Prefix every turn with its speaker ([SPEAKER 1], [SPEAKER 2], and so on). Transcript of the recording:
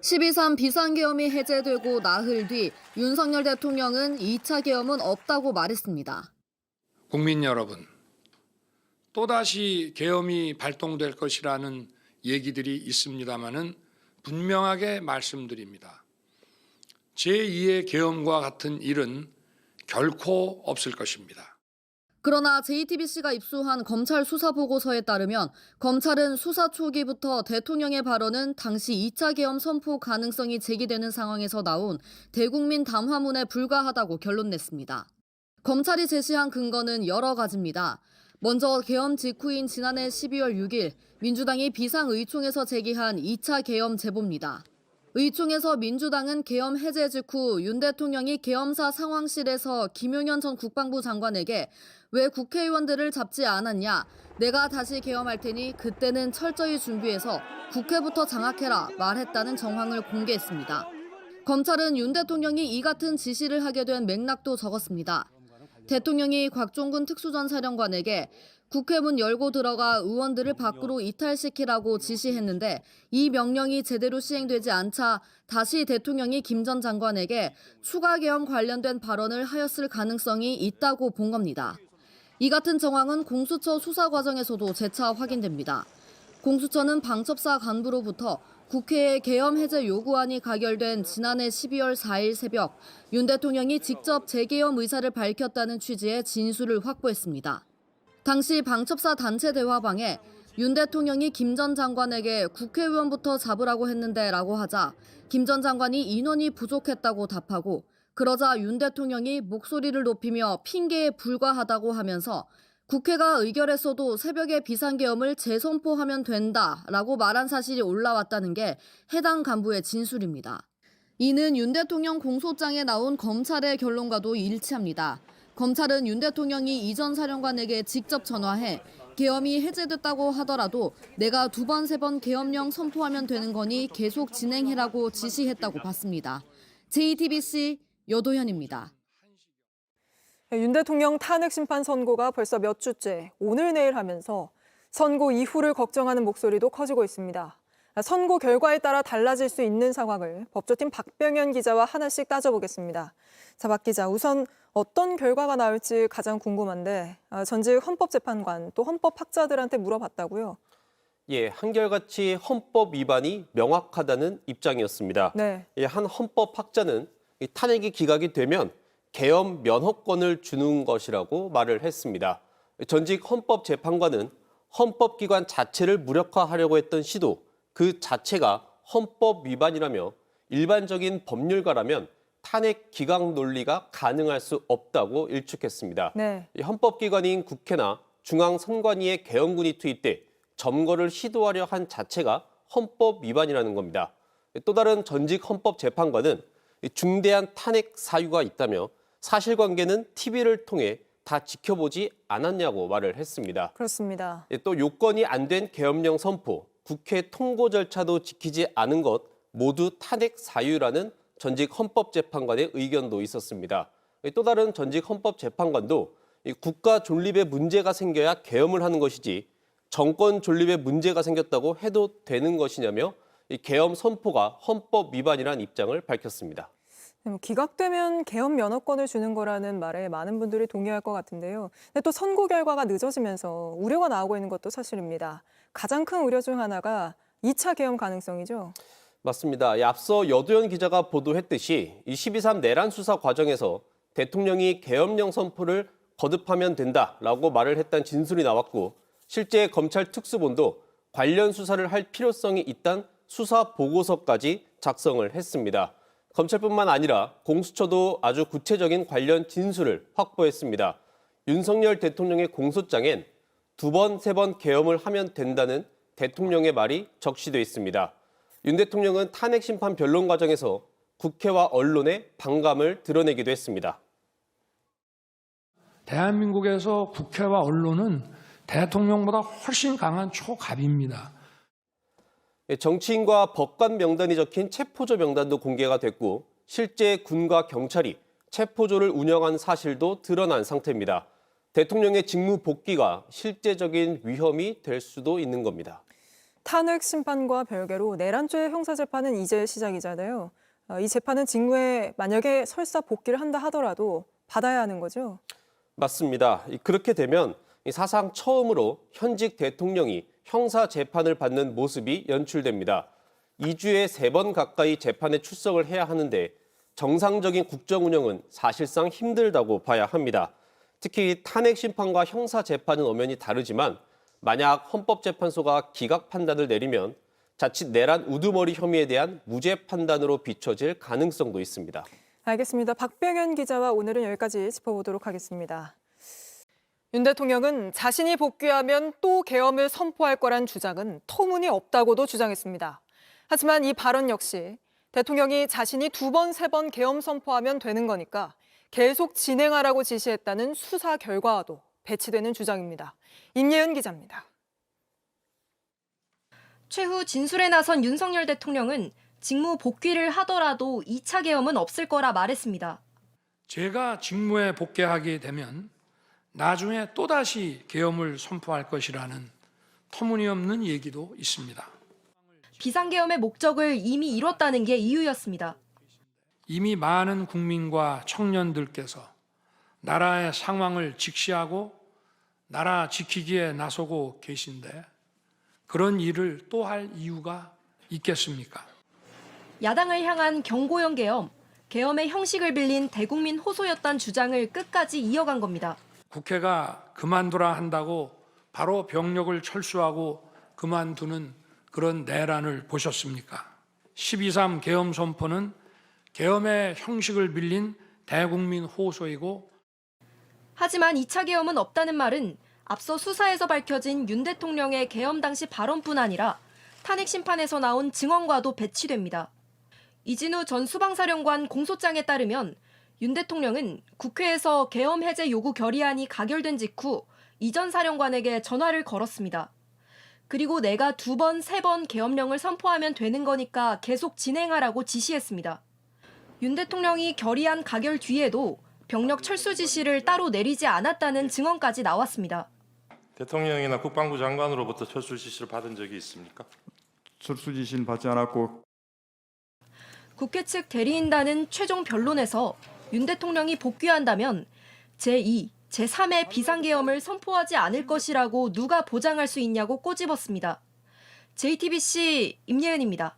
[SPEAKER 1] 12.3 비상계엄이 해제되고 나흘 뒤 윤석열 대통령은 2차 계엄은 없다고 말했습니다.
[SPEAKER 2] 국민 여러분, 또다시 계엄이 발동될 것이라는 얘기들이 있습니다마는 분명하게 말씀드립니다. 제2의 계엄과 같은 일은 결코 없을 것입니다.
[SPEAKER 1] 그러나 JTBC가 입수한 검찰 수사보고서에 따르면 검찰은 수사 초기부터 대통령의 발언은 당시 2차 계엄 선포 가능성이 제기되는 상황에서 나온 대국민 담화문에 불과하다고 결론냈습니다. 검찰이 제시한 근거는 여러 가지입니다. 먼저 계엄 직후인 지난해 12월 6일 민주당이 비상의총에서 제기한 2차 계엄 제보입니다. 의총에서 민주당은 계엄 해제 직후 윤 대통령이 계엄사 상황실에서 김용현 전 국방부 장관에게 왜 국회의원들을 잡지 않았냐, 내가 다시 계엄할 테니 그때는 철저히 준비해서 국회부터 장악해라 말했다는 정황을 공개했습니다. 검찰은 윤 대통령이 이 같은 지시를 하게 된 맥락도 적었습니다. 대통령이 곽종근 특수전사령관에게 국회 문 열고 들어가 의원들을 밖으로 이탈시키라고 지시했는데 이 명령이 제대로 시행되지 않자 다시 대통령이 김 전 장관에게 추가 계엄 관련된 발언을 하였을 가능성이 있다고 본 겁니다. 이 같은 정황은 공수처 수사 과정에서도 재차 확인됩니다. 공수처는 방첩사 간부로부터 국회에 계엄 해제 요구안이 가결된 지난해 12월 4일 새벽 윤 대통령이 직접 재계엄 의사를 밝혔다는 취지의 진술을 확보했습니다. 당시 방첩사 단체 대화방에 윤 대통령이 김 전 장관에게 국회의원부터 잡으라고 했는데 라고 하자 김 전 장관이 인원이 부족했다고 답하고 그러자 윤 대통령이 목소리를 높이며 핑계에 불과하다고 하면서 국회가 의결했어도 새벽에 비상계엄을 재선포하면 된다라고 말한 사실이 올라왔다는 게 해당 간부의 진술입니다. 이는 윤 대통령 공소장에 나온 검찰의 결론과도 일치합니다. 검찰은 윤 대통령이 이 전 사령관에게 직접 전화해 계엄이 해제됐다고 하더라도 내가 2번, 3번 계엄령 선포하면 되는 거니 계속 진행해라고 지시했다고 봤습니다. JTBC 여도현입니다.
[SPEAKER 3] 윤 대통령 탄핵 심판 선고가 벌써 몇 주째 오늘 내일 하면서 선고 이후를 걱정하는 목소리도 커지고 있습니다. 선고 결과에 따라 달라질 수 있는 상황을 법조팀 박병현 기자와 하나씩 따져보겠습니다. 자, 박 기자, 우선 어떤 결과가 나올지 가장 궁금한데 전직 헌법재판관 또 헌법학자들한테 물어봤다고요?
[SPEAKER 4] 예, 한결같이 헌법 위반이 명확하다는 입장이었습니다.
[SPEAKER 3] 네.
[SPEAKER 4] 한 헌법학자는 탄핵이 기각이 되면 계엄 면허권을 주는 것이라고 말을 했습니다. 전직 헌법재판관은 헌법기관 자체를 무력화하려고 했던 시도 그 자체가 헌법 위반이라며 일반적인 법률가라면 탄핵 기각 논리가 가능할 수 없다고 일축했습니다.
[SPEAKER 3] 네.
[SPEAKER 4] 헌법기관인 국회나 중앙선관위의 계엄군이 투입돼 점거를 시도하려 한 자체가 헌법 위반이라는 겁니다. 또 다른 전직 헌법재판관은 중대한 탄핵 사유가 있다며 사실관계는 TV를 통해 다 지켜보지 않았냐고 말을 했습니다.
[SPEAKER 3] 그렇습니다.
[SPEAKER 4] 또 요건이 안 된 계엄령 선포, 국회 통고 절차도 지키지 않은 것 모두 탄핵 사유라는 전직 헌법재판관의 의견도 있었습니다. 또 다른 전직 헌법재판관도 국가 존립에 문제가 생겨야 계엄을 하는 것이지 정권 존립에 문제가 생겼다고 해도 되는 것이냐며 계엄 선포가 헌법 위반이라는 입장을 밝혔습니다.
[SPEAKER 3] 기각되면 계엄 면허권을 주는 거라는 말에 많은 분들이 동의할 것 같은데요. 근데 또 선고 결과가 늦어지면서 우려가 나오고 있는 것도 사실입니다. 가장 큰 우려 중 하나가 2차 계엄 가능성이죠.
[SPEAKER 4] 맞습니다. 앞서 여도현 기자가 보도했듯이 이 12.3 내란 수사 과정에서 대통령이 계엄령 선포를 거듭하면 된다라고 말을 했다는 진술이 나왔고 실제 검찰 특수본도 관련 수사를 할 필요성이 있다는 수사 보고서까지 작성을 했습니다. 검찰뿐만 아니라 공수처도 아주 구체적인 관련 진술을 확보했습니다. 윤석열 대통령의 공소장엔 2번, 3번 계엄을 하면 된다는 대통령의 말이 적시돼 있습니다. 윤 대통령은 탄핵 심판 변론 과정에서 국회와 언론의 반감을 드러내기도 했습니다.
[SPEAKER 2] 대한민국에서 국회와 언론은 대통령보다 훨씬 강한 초갑입니다.
[SPEAKER 4] 정치인과 법관 명단이 적힌 체포조 명단도 공개가 됐고 실제 군과 경찰이 체포조를 운영한 사실도 드러난 상태입니다. 대통령의 직무 복귀가 실제적인 위험이 될 수도 있는 겁니다.
[SPEAKER 3] 탄핵 심판과 별개로 내란죄 형사재판은 이제 시작이잖아요. 이 재판은 직무에 만약에 설사 복귀를 한다 하더라도 받아야 하는 거죠?
[SPEAKER 4] 맞습니다. 그렇게 되면 사상 처음으로 현직 대통령이 형사 재판을 받는 모습이 연출됩니다. 2주에 3번 가까이 재판에 출석을 해야 하는데 정상적인 국정 운영은 사실상 힘들다고 봐야 합니다. 특히 탄핵 심판과 형사 재판은 엄연히 다르지만 만약 헌법재판소가 기각 판단을 내리면 자칫 내란 우두머리 혐의에 대한 무죄 판단으로 비춰질 가능성도 있습니다.
[SPEAKER 3] 알겠습니다. 박병현 기자와 오늘은 여기까지 짚어보도록 하겠습니다. 윤 대통령은 자신이 복귀하면 또 계엄을 선포할 거란 주장은 터무니없다고도 주장했습니다. 하지만 이 발언 역시 대통령이 자신이 2번, 3번 계엄 선포하면 되는 거니까 계속 진행하라고 지시했다는 수사 결과와도 배치되는 주장입니다. 임예은 기자입니다.
[SPEAKER 5] 최후 진술에 나선 윤석열 대통령은 직무 복귀를 하더라도 2차 계엄은 없을 거라 말했습니다.
[SPEAKER 2] 제가 직무에 복귀하게 되면 나중에 또다시 계엄을 선포할 것이라는 터무니없는 얘기도 있습니다.
[SPEAKER 5] 비상계엄의 목적을 이미 이뤘다는 게 이유였습니다.
[SPEAKER 2] 이미 많은 국민과 청년들께서 나라의 상황을 직시하고 나라 지키기에 나서고 계신데 그런 일을 또 할 이유가 있겠습니까?
[SPEAKER 5] 야당을 향한 경고형 계엄, 계엄의 형식을 빌린 대국민 호소였던 주장을 끝까지 이어간 겁니다.
[SPEAKER 2] 국회가 그만두라 한다고 바로 병력을 철수하고 그만두는 그런 내란을 보셨습니까? 12.3 계엄 선포는 계엄의 형식을 빌린 대국민 호소이고
[SPEAKER 5] 하지만 2차 계엄은 없다는 말은 앞서 수사에서 밝혀진 윤 대통령의 계엄 당시 발언뿐 아니라 탄핵 심판에서 나온 증언과도 배치됩니다. 이진우 전 수방사령관 공소장에 따르면 윤 대통령은 국회에서 계엄 해제 요구 결의안이 가결된 직후 이전 사령관에게 전화를 걸었습니다. 그리고 내가 2번, 3번 계엄령을 선포하면 되는 거니까 계속 진행하라고 지시했습니다. 윤 대통령이 결의안 가결 뒤에도 병력 철수 지시를 따로 내리지 않았다는 증언까지 나왔습니다.
[SPEAKER 6] 대통령이나 국방부 장관으로부터 철수 지시를 받은 적이 있습니까?
[SPEAKER 7] 철수 지시는 받지 않았고
[SPEAKER 5] 국회 측 대리인단은 최종 변론에서 윤 대통령이 복귀한다면 제2, 제3의 비상계엄을 선포하지 않을 것이라고 누가 보장할 수 있냐고 꼬집었습니다. JTBC 임예은입니다.